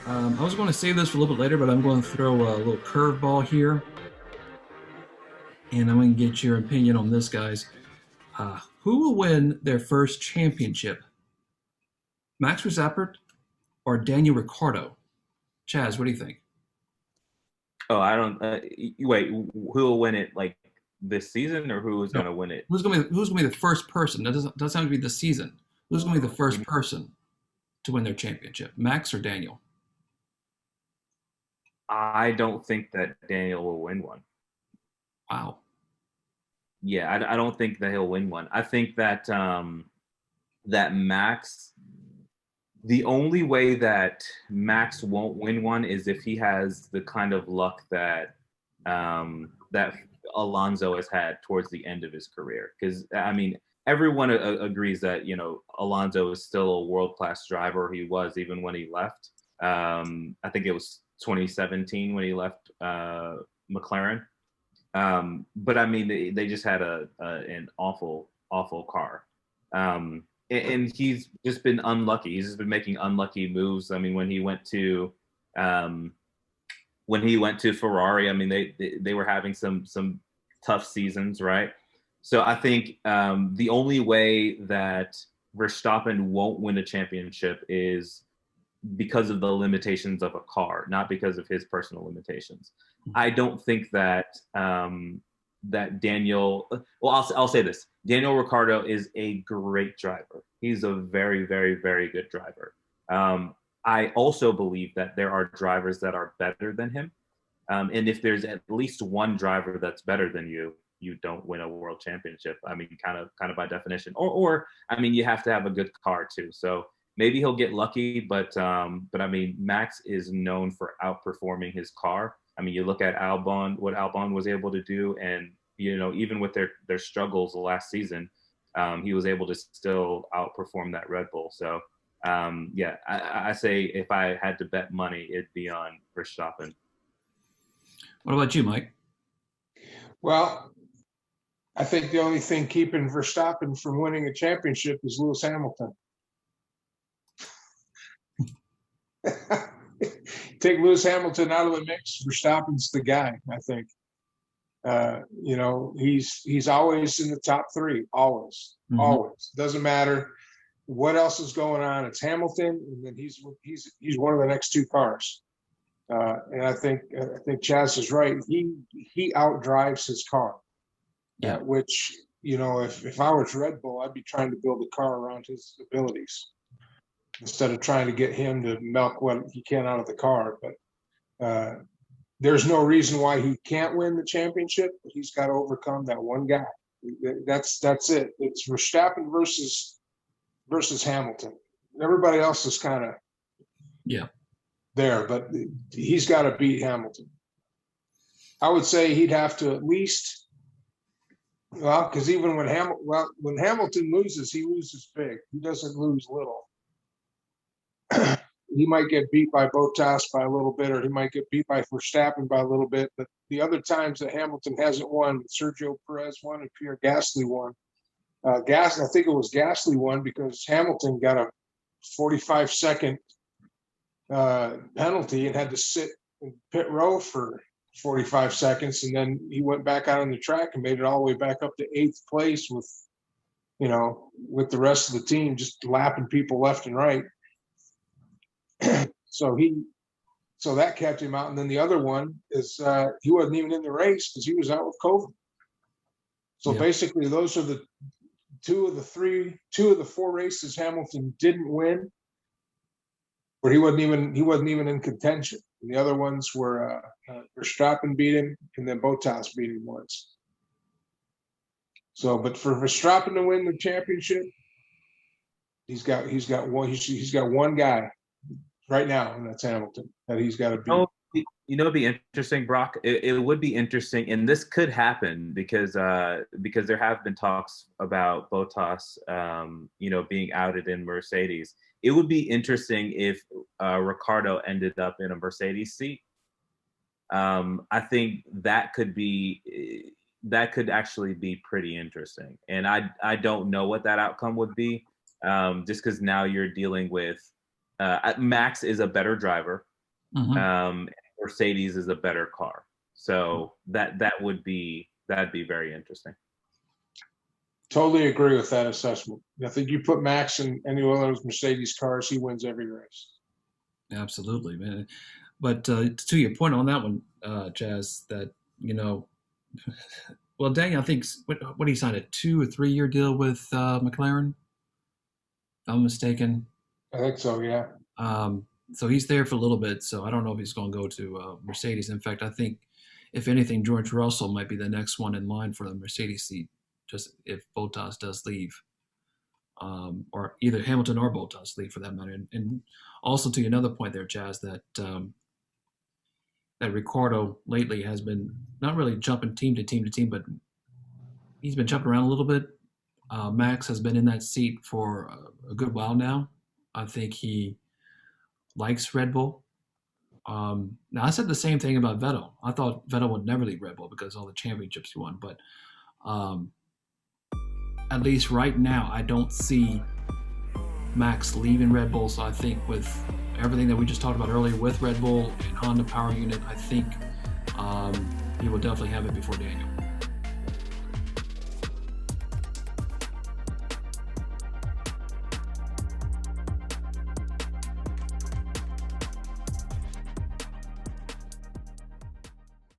I was going to save this for a little bit later, but I'm going to throw a little curveball here, and I'm going to get your opinion on this, guys. Who will win their first championship? Max Verstappen or Daniel Ricciardo? Chaz, what do you think? Oh, I don't. Wait, who will win it? Like this season, or who is No, going to win it? who's going to be the first person? That doesn't have to be the season. Who's going to be the first Mhm. person to win their championship? Max or Daniel? I don't think that Daniel will win one. Wow. Yeah, I don't think that he'll win one. I think that that Max. The only way that Max won't win one is if he has the kind of luck that Alonso has had towards the end of his career. Because I mean, everyone agrees that Alonso is still a world class driver. He was even when he left. I think it was 2017 when he left McLaren. But I mean, they just had an awful car. And he's just been unlucky. He's just been making unlucky moves. I mean, um, when he went to Ferrari, I mean, they were having some tough seasons, right? So I think the only way that Verstappen won't win a championship is because of the limitations of a car, not because of his personal limitations. I don't think that that Daniel. Well, I'll say this: Daniel Ricciardo is a great driver. He's a very, very, very good driver. I also believe that there are drivers that are better than him, and if there's at least one driver that's better than you don't win a world championship. I mean, kind of by definition. Or I mean, you have to have a good car too. So maybe he'll get lucky, but I mean, Max is known for outperforming his car. I mean, you look at Albon, what Albon was able to do, and even with their struggles last season, he was able to still outperform that Red Bull. So yeah, I say if I had to bet money, it'd be on Verstappen. What about you, Mike? Well, I think the only thing keeping Verstappen from winning a championship is Lewis Hamilton. Take Lewis Hamilton out of the mix, Verstappen's the guy. I think. He's always in the top three, always, Mm-hmm. always. Doesn't matter what else is going on. It's Hamilton, and then he's one of the next two cars. And I think Chaz is right. He outdrives his car, Yeah. which if I was Red Bull, I'd be trying to build a car around his abilities instead of trying to get him to milk what he can out of the car. But there's no reason why he can't win the championship, but he's got to overcome that one guy. That's it. It's Verstappen versus Hamilton. Everybody else is kind of Yeah. there, but he's got to beat Hamilton. I would say he'd have to at least, well, because even when Hamilton loses, he loses big. He doesn't lose little. He might get beat by Bottas by a little bit, or he might get beat by Verstappen by a little bit. But the other times that Hamilton hasn't won, Sergio Perez won and Pierre Gasly won. I think it was Gasly won because Hamilton got a 45-second penalty and had to sit in pit row for 45 seconds, and then he went back out on the track and made it all the way back up to 8th place with the rest of the team just lapping people left and right. So that kept him out. And then the other one is he wasn't even in the race because he was out with COVID. So basically, those are the two of the four races Hamilton didn't win, where he wasn't even in contention. And the other ones were Verstappen beat him, and then Bottas beat him once. So, but for Verstappen to win the championship, he's got one guy right now, and that's Hamilton that he's got to beat. It'd be interesting, Brock. It would be interesting, and this could happen because there have been talks about Bottas, being outed in Mercedes. It would be interesting if Ricardo ended up in a Mercedes seat. I think that could actually be pretty interesting, and I don't know what that outcome would be, just because now you're dealing with Max is a better driver. Mercedes is a better car. So that'd be very interesting. Totally agree with that assessment. I think you put Max in any one of those Mercedes cars, he wins every race. Absolutely, man. But to your point on that one, Chaz, that well, Daniel, I think what he signed a 2 or 3 year deal with McLaren. If I'm mistaken. I think so. Yeah. So he's there for a little bit. So I don't know if he's going to go to Mercedes. In fact, I think if anything, George Russell might be the next one in line for the Mercedes seat, just if Bottas does leave, or either Hamilton or Bottas leave for that matter. And also to another point there, Chaz, that that Ricciardo lately has been not really jumping team to team to team, but he's been jumping around a little bit. Max has been in that seat for a good while now. I think he likes Red Bull. Now, I said the same thing about Vettel. I thought Vettel would never leave Red Bull because of all the championships he won. But at least right now, I don't see Max leaving Red Bull. So I think with everything that we just talked about earlier with Red Bull and Honda Power Unit, I think he will definitely have it before Daniel.